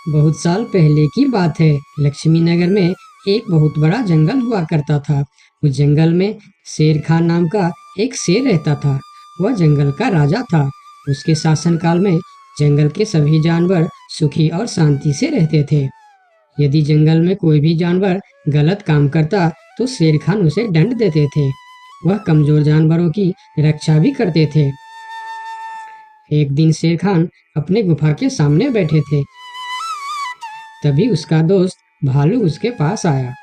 बहुत साल पहले की बात है। लक्ष्मी नगर में एक बहुत बड़ा जंगल हुआ करता था। उस जंगल में शेर खान नाम का एक शेर रहता था। वह जंगल का राजा था। उसके शासनकाल में जंगल के सभी जानवर सुखी और शांति से रहते थे। यदि जंगल में कोई भी जानवर गलत काम करता तो शेर खान उसे दंड देते थे। वह कमजोर जानवरों की रक्षा भी करते थे। एक दिन शेर खान अपने गुफा के सामने बैठे थे। तभी उसका दोस्त भालू उसके पास आया।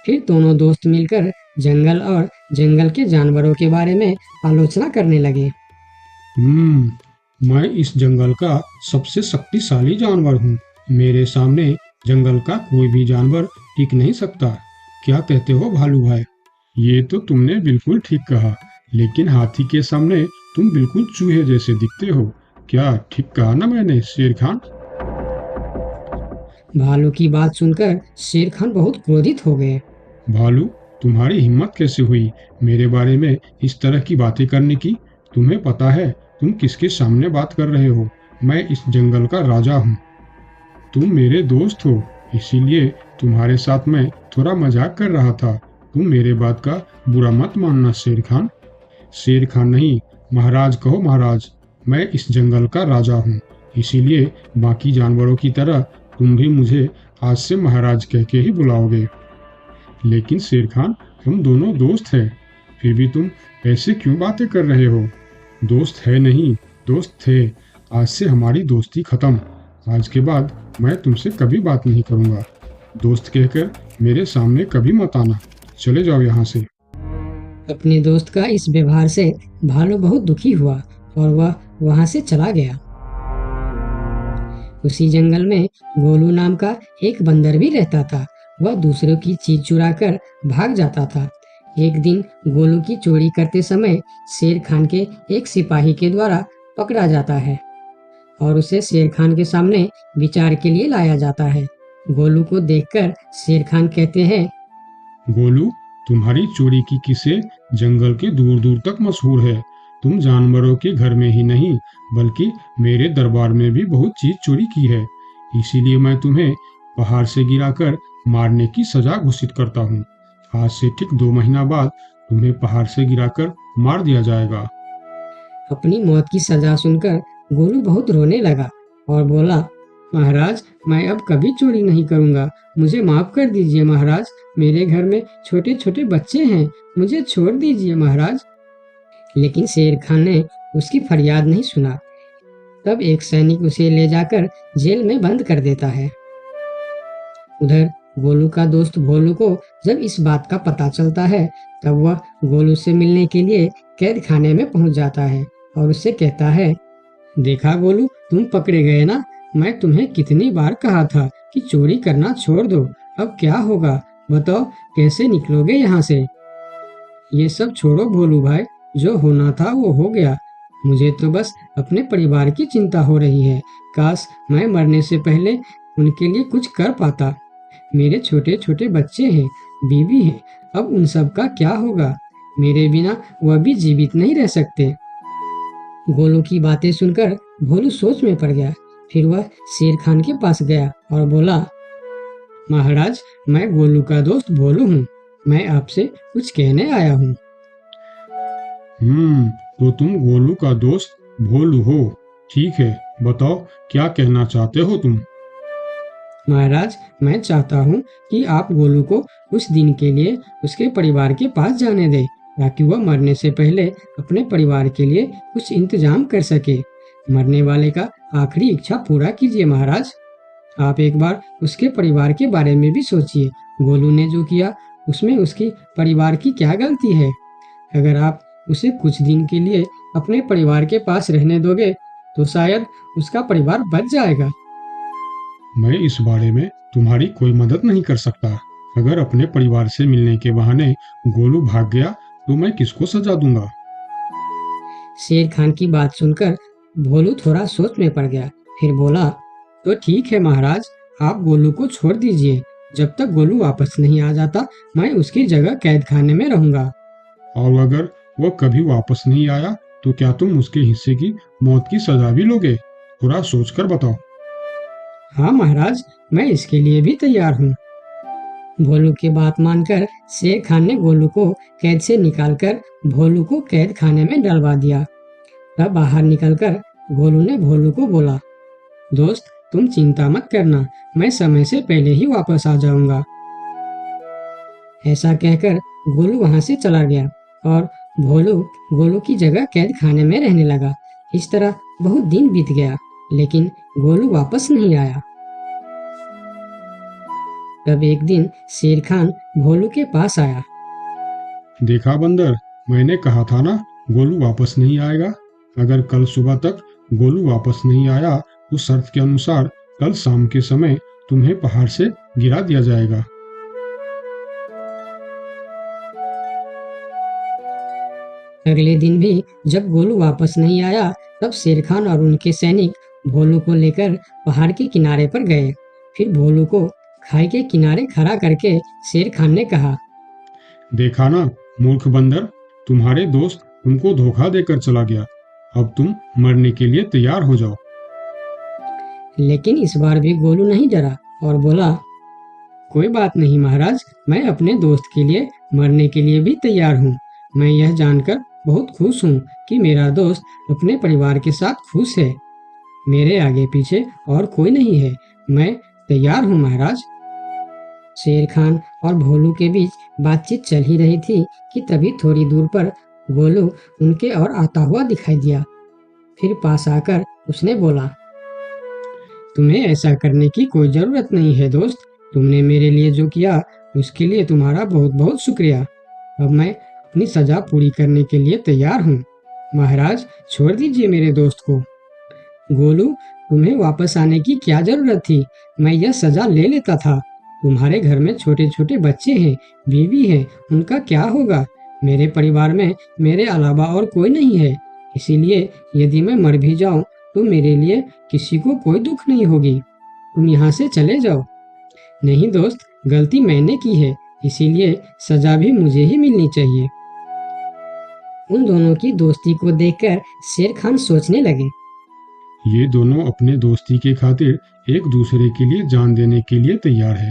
फिर दोनों दोस्त मिलकर जंगल और जंगल के जानवरों के बारे में आलोचना करने लगे। मैं इस जंगल का सबसे शक्तिशाली जानवर हूँ। मेरे सामने जंगल का कोई भी जानवर टिक नहीं सकता। क्या कहते हो भालू भाई? ये तो तुमने बिल्कुल ठीक कहा, लेकिन हाथी के सामने तुम बिल्कुल चूहे जैसे दिखते हो। क्या ठीक कहा ना मैंने शेर खान? भालू की बात सुनकर शेर खान बहुत क्रोधित हो गए। भालू, तुम्हारी हिम्मत कैसे हुई मेरे बारे में इस तरह की बातें करने की? तुम्हें पता है तुम किसके सामने बात कर रहे हो? मैं इस जंगल का राजा हूँ। तुम मेरे दोस्त हो, इसीलिए तुम्हारे साथ मैं थोड़ा मजाक कर रहा था। तुम मेरे बात का बुरा मत मानना शेर खान। शेर खान नहीं, महाराज कहो महाराज। मैं इस जंगल का राजा हूँ, इसीलिए बाकी जानवरों की तरह तुम भी मुझे आज से महाराज कह के ही बुलाओगे। लेकिन शेर खान, हम दोनों दोस्त हैं, फिर भी तुम ऐसे क्यों बातें कर रहे हो? दोस्त है नहीं, दोस्त थे। आज से हमारी दोस्ती खत्म। आज के बाद मैं तुमसे कभी बात नहीं करूंगा। दोस्त कहकर मेरे सामने कभी मत आना। चले जाओ यहाँ से। अपने दोस्त का इस व्यवहार से भालू बहुत दुखी हुआ और वह वहां से चला गया। उसी जंगल में गोलू नाम का एक बंदर भी रहता था। वह दूसरों की चीज चुराकर भाग जाता था। एक दिन गोलू की चोरी करते समय शेर खान के एक सिपाही के द्वारा पकड़ा जाता है और उसे शेर खान के सामने विचार के लिए लाया जाता है। गोलू को देखकर शेर खान कहते हैं, गोलू, तुम्हारी चोरी की किस्से जंगल के दूर दूर तक मशहूर है। तुम जानवरों के घर में ही नहीं, बल्कि मेरे दरबार में भी बहुत चीज चोरी की है। इसीलिए मैं तुम्हें पहाड़ से गिराकर मारने की सजा घोषित करता हूँ। आज से ठीक 2 महीना बाद तुम्हें पहाड़ से गिराकर मार दिया जाएगा। अपनी मौत की सजा सुनकर गोलू बहुत रोने लगा और बोला, महाराज, मैं अब कभी चोरी नहीं करूंगा। मुझे माफ कर दीजिए महाराज। मेरे घर में छोटे छोटे बच्चे हैं, मुझे छोड़ दीजिए महाराज। लेकिन शेर खान ने उसकी फरियाद नहीं सुना। तब एक सैनिक उसे ले जाकर जेल में बंद कर देता है। उधर गोलू का दोस्त भोलू को जब इस बात का पता चलता है, तब वह गोलू से मिलने के लिए कैद खाने में पहुंच जाता है और उससे कहता है, देखा गोलू, तुम पकड़े गए ना। मैं तुम्हें कितनी बार कहा था कि चोरी करना छोड़ दो। अब क्या होगा बताओ, कैसे निकलोगे यहाँ से? ये सब छोड़ो भोलू भाई, जो होना था वो हो गया। मुझे तो बस अपने परिवार की चिंता हो रही है। काश मैं मरने से पहले उनके लिए कुछ कर पाता। मेरे छोटे छोटे बच्चे हैं, बीवी है, अब उन सब का क्या होगा? मेरे बिना वह भी जीवित नहीं रह सकते। गोलू की बातें सुनकर भोलू सोच में पड़ गया। फिर वह शेर खान के पास गया और बोला, महाराज, मैं गोलू का दोस्त भोलू हूँ। मैं आपसे कुछ कहने आया हूँ। तो तुम गोलू का दोस्त भोलू हो? ठीक है, बताओ क्या कहना चाहते हो तुम? महाराज, मैं चाहता हूँ कि आप गोलू को कुछ दिन के लिए उसके परिवार के पास जाने दें, ताकि वह मरने से पहले अपने परिवार के लिए कुछ इंतजाम कर सके। मरने वाले का आखिरी इच्छा पूरा कीजिए महाराज। आप एक बार उसके परिवार के बारे में भी सोचिए। गोलू ने जो किया उसमें उसकी परिवार की क्या गलती है? अगर आप उसे कुछ दिन के लिए अपने परिवार के पास रहने दोगे तो शायद उसका परिवार बच जाएगा। मैं इस बारे में तुम्हारी कोई मदद नहीं कर सकता। अगर अपने परिवार से मिलने के बहाने गोलू भाग गया तो मैं किसको सजा दूंगा? शेर खान की बात सुनकर भोलू थोड़ा सोच में पड़ गया। फिर बोला, तो ठीक है महाराज, आप गोलू को छोड़ दीजिए। जब तक गोलू वापस नहीं आ जाता, मैं उसकी जगह कैद खाने में रहूंगा। और अगर वह कभी वापस नहीं आया तो क्या तुम उसके हिस्से की मौत की सजा भी लोगे? थोड़ा सोचकर बताओ। हाँ महाराज, मैं इसके लिए भी तैयार हूँ। भोलू की बात मानकर शेर खान ने गोलू को कैद से निकालकर भोलू को कैद खाने में डलवा दिया। तब बाहर निकलकर गोलू ने भोलू को बोला, दोस्त तुम चिंता मत करना, मैं समय से पहले ही वापस आ जाऊंगा। ऐसा कहकर गोलू वहां से चला गया और भोलू गोलू की जगह कैद खाने में रहने लगा। इस तरह बहुत दिन बीत गया, लेकिन गोलू वापस नहीं आया। तब एक दिन शेर खान भोलू के पास आया। देखा बंदर, मैंने कहा था ना, गोलू वापस नहीं आएगा। अगर कल सुबह तक गोलू वापस नहीं आया तो शर्त के अनुसार कल शाम के समय तुम्हें पहाड़ से गिरा दिया जाएगा। अगले दिन भी जब गोलू वापस नहीं आया, तब शेर खान और उनके सैनिक भोलू को लेकर पहाड़ के किनारे पर गए। फिर भोलू को खाई के किनारे खड़ा करके शेर खान ने कहा, देखा ना मूर्ख बंदर, तुम्हारे दोस्त तुमको धोखा देकर चला गया। अब तुम मरने के लिए तैयार हो जाओ। लेकिन इस बार भी गोलू नहीं डरा और बोला, कोई बात नहीं महाराज, मैं अपने दोस्त के लिए मरने के लिए भी तैयार हूँ। मैं यह जानकर बहुत खुश हूँ कि मेरा दोस्त अपने परिवार के साथ खुश है। मेरे आगे पीछे और कोई नहीं है, मैं तैयार हूँ महाराज। शेर खान और भोलू के बीच बातचीत चल ही रही थी कि तभी थोड़ी दूर पर गोलू उनके और आता हुआ दिखाई दिया। फिर पास आकर उसने बोला, तुम्हें ऐसा करने की कोई जरूरत नहीं है दोस्त। तुमने मेरे लिए जो किया उसके लिए तुम्हारा बहुत बहुत शुक्रिया। अब मैं अपनी सजा पूरी करने के लिए तैयार हूँ। महाराज छोड़ दीजिए मेरे दोस्त को। गोलू, तुम्हें वापस आने की क्या जरूरत थी? मैं यह सजा ले लेता था। तुम्हारे घर में छोटे छोटे बच्चे हैं, बीवी है, उनका क्या होगा? मेरे परिवार में मेरे अलावा और कोई नहीं है, इसीलिए यदि मैं मर भी जाऊं तो मेरे लिए किसी को कोई दुख नहीं होगी। तुम यहाँ से चले जाओ। नहीं दोस्त, गलती मैंने की है, इसीलिए सजा भी मुझे ही मिलनी चाहिए। उन दोनों की दोस्ती को देखकर शेर खान सोचने लगे, ये दोनों अपने दोस्ती के खातिर एक दूसरे के लिए जान देने के लिए तैयार है,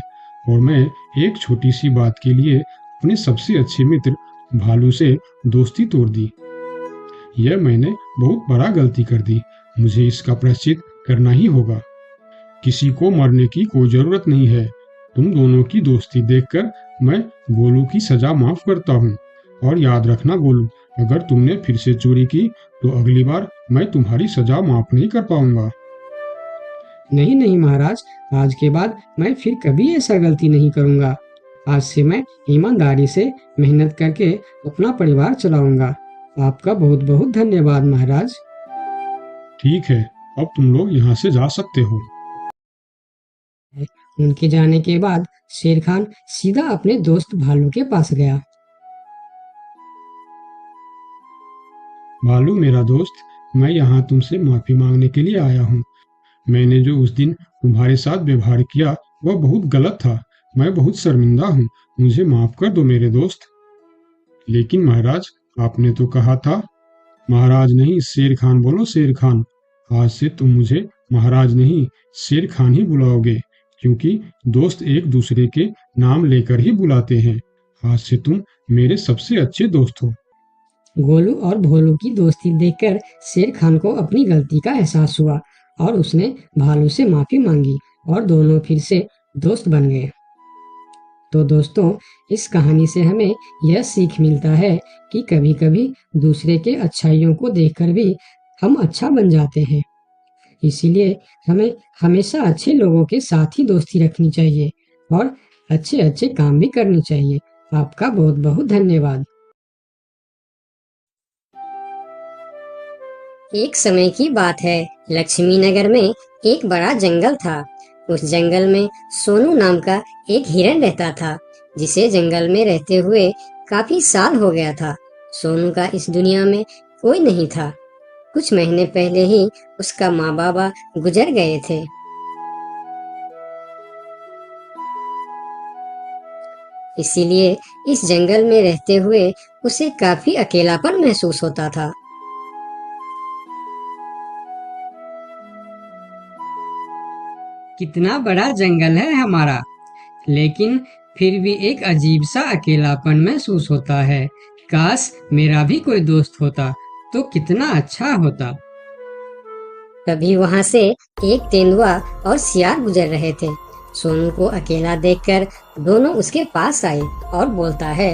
और मैं एक छोटी सी बात के लिए अपने सबसे अच्छे मित्र भालू से दोस्ती तोड़ दी। यह मैंने बहुत बड़ा गलती कर दी। मुझे इसका प्रायश्चित करना ही होगा। किसी को मरने की कोई जरूरत नहीं है। तुम दोनों की दोस्ती देखकर मैं गोलू की सजा माफ करता हूँ। और याद रखना गोलू, अगर तुमने फिर से चोरी की तो अगली बार मैं तुम्हारी सजा माफ नहीं कर पाऊंगा। नहीं नहीं महाराज, आज के बाद मैं फिर कभी ऐसा गलती नहीं करूंगा। आज से मैं ईमानदारी से मेहनत करके अपना परिवार चलाऊंगा। आपका बहुत बहुत धन्यवाद महाराज। ठीक है, अब तुम लोग यहाँ से जा सकते हो। उनके जाने के बाद शेर खान सीधा अपने दोस्त भालू के पास गया। भालू मेरा दोस्त, मैं यहाँ तुमसे माफी मांगने के लिए आया हूँ। मैंने जो उस दिन तुम्हारे साथ व्यवहार किया वह बहुत गलत था। मैं बहुत शर्मिंदा हूँ। मुझे माफ कर दो मेरे दोस्त। लेकिन महाराज, आपने तो कहा था। महाराज नहीं, शेर खान बोलो, शेर खान। आज से तुम मुझे महाराज नहीं, शेर खान ही बुलाओगे, क्योंकि दोस्त एक दूसरे के नाम लेकर ही बुलाते हैं। आज से तुम मेरे सबसे अच्छे दोस्त हो। गोलू और भोलू की दोस्ती देखकर शेर खान को अपनी गलती का एहसास हुआ और उसने भालू से माफी मांगी और दोनों फिर से दोस्त बन गए। तो दोस्तों, इस कहानी से हमें यह सीख मिलता है कि कभी-कभी दूसरे के अच्छाइयों को देखकर भी हम अच्छा बन जाते हैं। इसीलिए हमें हमेशा अच्छे लोगों के साथ ही दोस्ती रखनी चाहिए और अच्छे-अच्छे काम भी करनी चाहिए। आपका बहुत-बहुत धन्यवाद। एक समय की बात है, लक्ष्मी नगर में एक बड़ा जंगल था। उस जंगल में सोनू नाम का एक हिरन रहता था, जिसे जंगल में रहते हुए काफी साल हो गया था। सोनू का इस दुनिया में कोई नहीं था। कुछ महीने पहले ही उसका माँ बाबा गुजर गए थे। इसीलिए इस जंगल में रहते हुए उसे काफी अकेलापन महसूस होता था। कितना बड़ा जंगल है हमारा, लेकिन फिर भी एक अजीब सा अकेलापन महसूस होता है। काश मेरा भी कोई दोस्त होता तो कितना अच्छा होता। तभी वहां से एक तेंदुआ और सियार गुजर रहे थे। सोनू को अकेला देखकर दोनों उसके पास आए और बोलता है,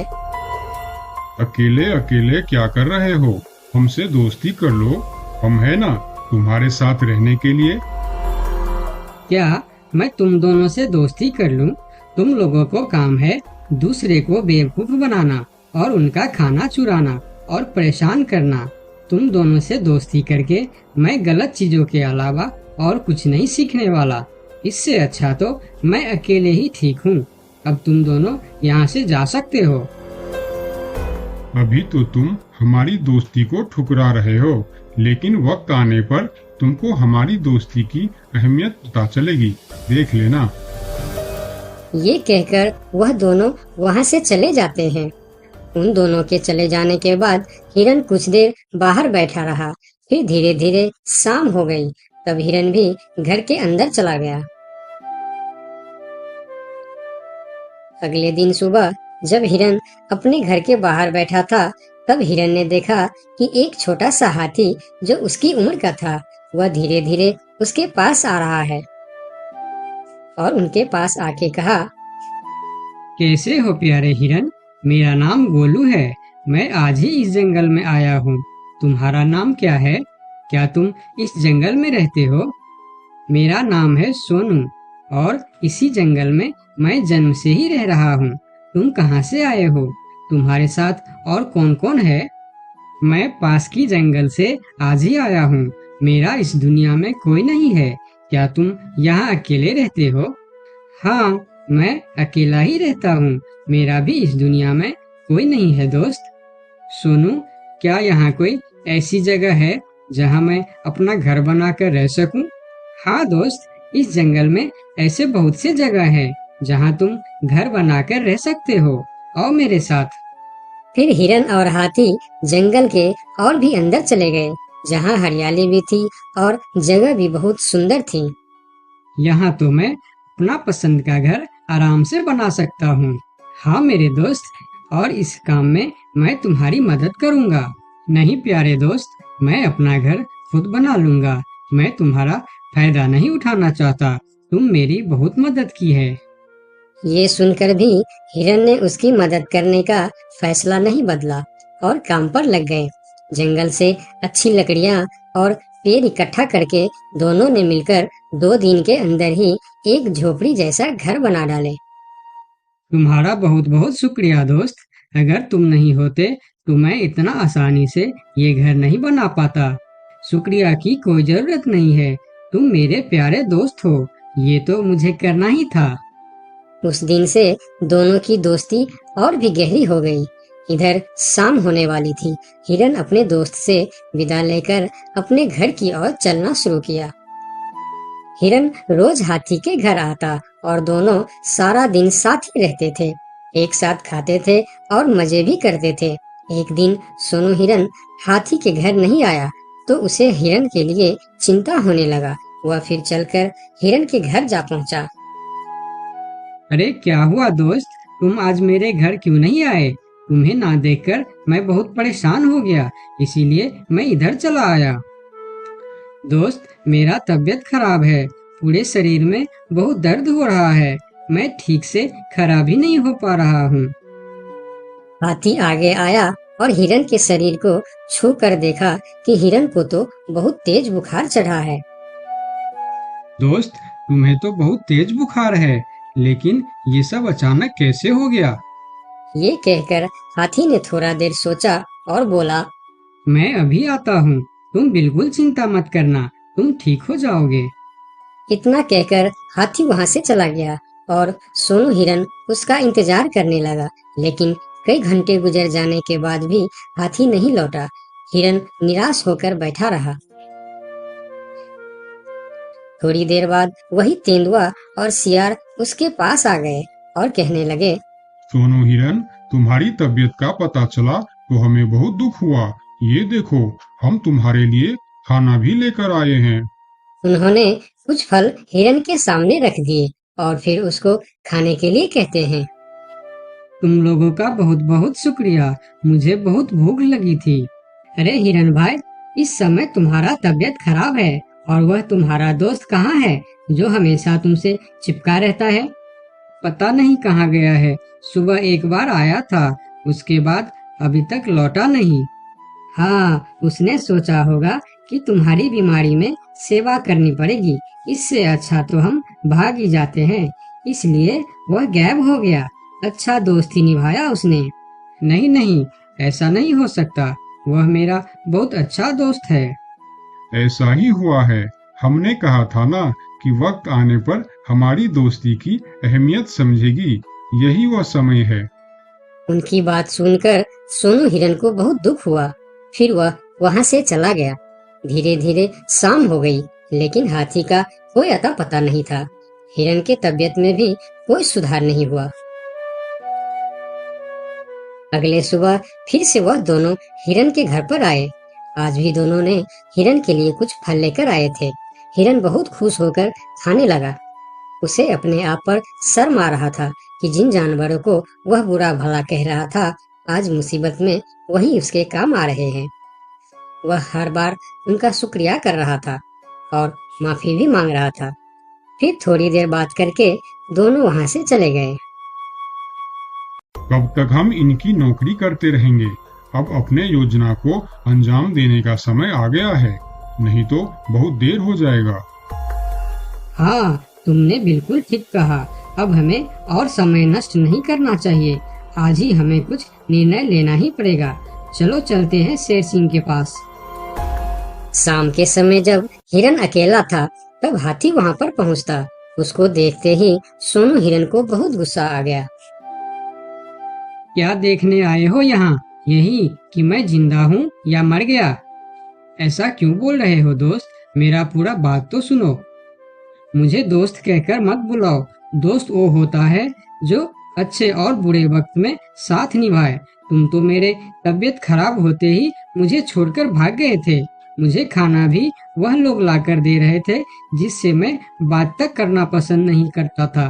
अकेले अकेले क्या कर रहे हो? हमसे दोस्ती कर लो, हम है ना तुम्हारे साथ रहने के लिए। क्या मैं तुम दोनों से दोस्ती कर लूं? तुम लोगों को काम है दूसरे को बेवकूफ बनाना और उनका खाना चुराना और परेशान करना। तुम दोनों से दोस्ती करके मैं गलत चीजों के अलावा और कुछ नहीं सीखने वाला। इससे अच्छा तो मैं अकेले ही ठीक हूँ। अब तुम दोनों यहाँ से जा सकते हो। अभी तो तुम हमारी दोस्ती को ठुकरा रहे हो, लेकिन वक्त आने पर तुमको हमारी दोस्ती की अहमियत पता चलेगी, देख लेना। ये कहकर वह दोनों वहां से चले जाते हैं। उन दोनों के चले जाने के बाद हिरन कुछ देर बाहर बैठा रहा। फिर धीरे धीरे शाम हो गई। तब हिरन भी घर के अंदर चला गया। अगले दिन सुबह जब हिरन अपने घर के बाहर बैठा था, तब हिरन ने देखा कि एक छोटा सा हाथी जो उसकी उम्र का था, वह धीरे धीरे उसके पास आ रहा है और उनके पास आके कहा, कैसे हो प्यारे हिरन? मेरा नाम गोलू है। मैं आज ही इस जंगल में आया हूँ। तुम्हारा नाम क्या है? क्या तुम इस जंगल में रहते हो? मेरा नाम है सोनू और इसी जंगल में मैं जन्म से ही रह रहा हूँ। तुम कहाँ से आए हो? तुम्हारे साथ और कौन कौन है? मैं पास की जंगल से आज ही आया हूँ। मेरा इस दुनिया में कोई नहीं है। क्या तुम यहाँ अकेले रहते हो? हाँ, मैं अकेला ही रहता हूँ। मेरा भी इस दुनिया में कोई नहीं है दोस्त। सोनू, क्या यहाँ कोई ऐसी जगह है जहाँ मैं अपना घर बनाकर रह सकूं? हाँ दोस्त, इस जंगल में ऐसे बहुत से जगह है जहाँ तुम घर बनाकर रह सकते हो। आओ मेरे साथ। फिर हिरन और हाथी जंगल के और भी अंदर चले गए, जहाँ हरियाली भी थी और जगह भी बहुत सुंदर थी। यहाँ तो मैं अपना पसंद का घर आराम से बना सकता हूँ। हाँ मेरे दोस्त, और इस काम में मैं तुम्हारी मदद करूँगा। नहीं प्यारे दोस्त, मैं अपना घर खुद बना लूँगा। मैं तुम्हारा फायदा नहीं उठाना चाहता। तुम मेरी बहुत मदद की है। ये सुनकर भी हिरन ने उसकी मदद करने का फैसला नहीं बदला और काम पर लग गए। जंगल से अच्छी लकड़ियाँ और पेड़ इकट्ठा करके दोनों ने मिलकर 2 दिन के अंदर ही एक झोपड़ी जैसा घर बना डाले। तुम्हारा बहुत बहुत शुक्रिया दोस्त। अगर तुम नहीं होते तो मैं इतना आसानी से ये घर नहीं बना पाता। शुक्रिया की कोई जरूरत नहीं है। तुम मेरे प्यारे दोस्त हो। ये तो मुझे करना ही था। उस दिन से दोनों की दोस्ती और भी गहरी हो गई। इधर शाम होने वाली थी। हिरन अपने दोस्त से विदा लेकर अपने घर की ओर चलना शुरू किया। हिरन रोज हाथी के घर आता और दोनों सारा दिन साथ ही रहते थे। एक साथ खाते थे और मजे भी करते थे। एक दिन सोनू हिरन हाथी के घर नहीं आया तो उसे हिरन के लिए चिंता होने लगा। वह फिर चलकर हिरन के घर जा पहुंचा। अरे क्या हुआ दोस्त, तुम आज मेरे घर क्यों नहीं आए? तुम्हें ना देखकर मैं बहुत परेशान हो गया, इसीलिए मैं इधर चला आया। दोस्त, मेरा तबीयत खराब है। पूरे शरीर में बहुत दर्द हो रहा है। मैं ठीक से खड़ा भी नहीं हो पा रहा हूँ। हाथी आगे आया और हिरन के शरीर को छू कर देखा कि हिरन को तो बहुत तेज बुखार चढ़ा है। दोस्त, तुम्हें तो बहुत तेज बुखार है, लेकिन ये सब अचानक कैसे हो गया? ये कहकर हाथी ने थोड़ा देर सोचा और बोला, मैं अभी आता हूँ। तुम बिल्कुल चिंता मत करना, तुम ठीक हो जाओगे। इतना कहकर हाथी वहां से चला गया और सोनू हिरन उसका इंतजार करने लगा। लेकिन कई घंटे गुजर जाने के बाद भी हाथी नहीं लौटा। हिरन निराश होकर बैठा रहा। थोड़ी देर बाद वही तेंदुआ और सियार उसके पास आ गए और कहने लगे, सोनू हिरन, तुम्हारी तबीयत का पता चला तो हमें बहुत दुख हुआ। ये देखो, हम तुम्हारे लिए खाना भी लेकर आए हैं। उन्होंने कुछ फल हिरन के सामने रख दिए और फिर उसको खाने के लिए कहते हैं। तुम लोगों का बहुत बहुत शुक्रिया, मुझे बहुत भूख लगी थी। अरे हिरन भाई, इस समय तुम्हारा तबीयत खराब है और वह तुम्हारा दोस्त कहाँ है जो हमेशा तुमसे चिपका रहता है? पता नहीं कहाँ गया है। सुबह एक बार आया था, उसके बाद अभी तक लौटा नहीं। हाँ, उसने सोचा होगा कि तुम्हारी बीमारी में सेवा करनी पड़ेगी, इससे अच्छा तो हम भाग ही जाते हैं, इसलिए वह गायब हो गया। अच्छा दोस्त ही निभाया उसने। नहीं नहीं, ऐसा नहीं हो सकता, वह मेरा बहुत अच्छा दोस्त है। ऐसा ही हुआ है। हमने कहा था ना कि वक्त आने पर हमारी दोस्ती की अहमियत समझेगी। यही वह समय है। उनकी बात सुनकर सोनू हिरन को बहुत दुख हुआ। फिर वह वहां से चला गया। धीरे धीरे शाम हो गई, लेकिन हाथी का कोई अता पता नहीं था। हिरन के तबीयत में भी कोई सुधार नहीं हुआ। अगले सुबह फिर से वह दोनों हिरन के घर पर आए। आज भी दोनों ने हिरन के लिए कुछ फल लेकर आए थे। हिरन बहुत खुश होकर खाने लगा। उसे अपने आप पर शर्म आ रहा था कि जिन जानवरों को वह बुरा भला कह रहा था, आज मुसीबत में वही उसके काम आ रहे हैं। वह हर बार उनका शुक्रिया कर रहा था और माफी भी मांग रहा था। फिर थोड़ी देर बात करके दोनों वहां से चले गए। कब तक हम इनकी नौकरी करते रहेंगे? अब अपने योजना को अंजाम देने का समय आ गया है, नहीं तो बहुत देर हो जाएगा। हाँ, तुमने बिल्कुल ठीक कहा। अब हमें और समय नष्ट नहीं करना चाहिए। आज ही हमें कुछ निर्णय लेना ही पड़ेगा। चलो चलते हैं शेर सिंह के पास। शाम के समय जब हिरन अकेला था, तब हाथी वहां पर पहुंचता। उसको देखते ही सोनू हिरन को बहुत गुस्सा आ गया। क्या देखने आए हो यहाँ? यही कि मैं जिंदा हूँ या मर गया? ऐसा क्यों बोल रहे हो दोस्त? मेरा पूरा बात तो सुनो। मुझे दोस्त कहकर मत बुलाओ। दोस्त वो होता है जो अच्छे और बुरे वक्त में साथ निभाए। तुम तो मेरे तबीयत खराब होते ही मुझे छोड़कर भाग गए थे। मुझे खाना भी वह लोग लाकर दे रहे थे जिससे मैं बात तक करना पसंद नहीं करता था।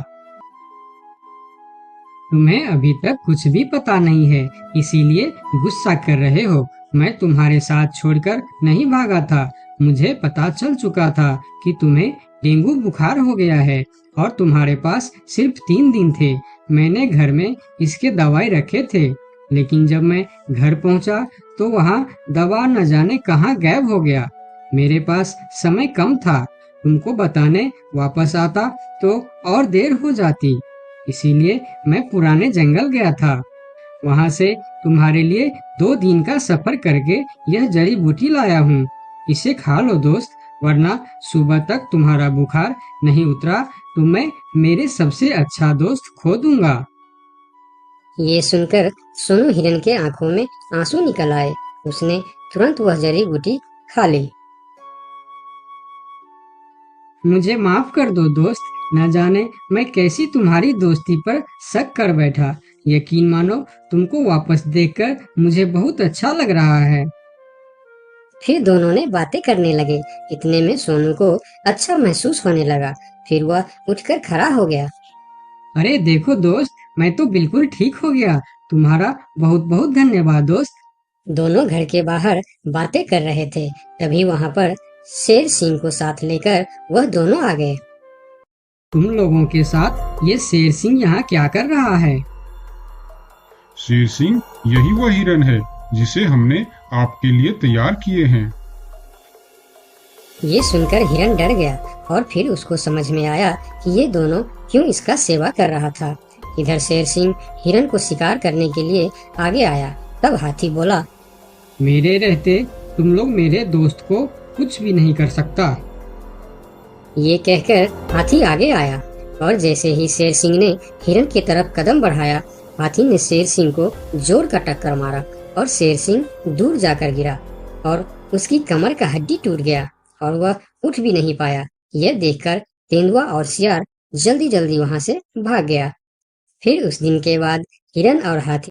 तुम्हें अभी तक कुछ भी पता नहीं है, इसीलिए गुस्सा कर रहे हो। मैं तुम्हारे साथ छोड़कर नहीं भागा था। मुझे पता चल चुका था कि तुम्हें डेंगू बुखार हो गया है और तुम्हारे पास सिर्फ 3 दिन थे। मैंने घर में इसके दवाई रखे थे, लेकिन जब मैं घर पहुंचा तो वहाँ दवा न जाने कहाँ गायब हो गया। मेरे पास समय कम था। तुमको बताने वापस आता तो और देर हो जाती, इसीलिए मैं पुराने जंगल गया था। वहाँ से तुम्हारे लिए 2 दिन का सफर करके यह जड़ी बूटी लाया हूँ। इसे खा लो दोस्त, वरना सुबह तक तुम्हारा बुखार नहीं उतरा तो मैं मेरे सबसे अच्छा दोस्त खो दूंगा। ये सुनकर सोनू हिरन के आंखों में आंसू निकल आए। उसने तुरंत वह जड़ी बूटी खा ली। मुझे माफ कर दो दोस्त, न जाने मैं कैसी तुम्हारी दोस्ती पर शक कर बैठा। यकीन मानो, तुमको वापस देखकर मुझे बहुत अच्छा लग रहा है। फिर दोनों ने बातें करने लगे। इतने में सोनू को अच्छा महसूस होने लगा। फिर वह उठकर खड़ा हो गया। अरे देखो दोस्त, मैं तो बिल्कुल ठीक हो गया। तुम्हारा बहुत बहुत धन्यवाद दोस्त। दोनों घर के बाहर बातें कर रहे थे, तभी वहां पर शेर सिंह को साथ लेकर वह दोनों आ गए। तुम लोगों के साथ ये शेर सिंह यहाँ क्या कर रहा है? शेर सिंह, यही वह हिरन है जिसे हमने आपके लिए तैयार किए हैं। ये सुनकर हिरन डर गया और फिर उसको समझ में आया कि ये दोनों क्यों इसका सेवा कर रहा था। इधर शेर सिंह हिरन को शिकार करने के लिए आगे आया। तब हाथी बोला, मेरे रहते तुम लोग मेरे दोस्त को कुछ भी नहीं कर सकता। ये कहकर हाथी आगे आया और जैसे ही शेर सिंह ने हिरन की तरफ कदम बढ़ाया, हाथी ने शेर सिंह को जोर का टक्कर मारा और शेर सिंह दूर जाकर गिरा और उसकी कमर का हड्डी टूट गया और वह उठ भी नहीं पाया। यह देखकर तेंदुआ और सियार जल्दी जल्दी वहां से भाग गया। फिर उस दिन के बाद हिरन और हाथी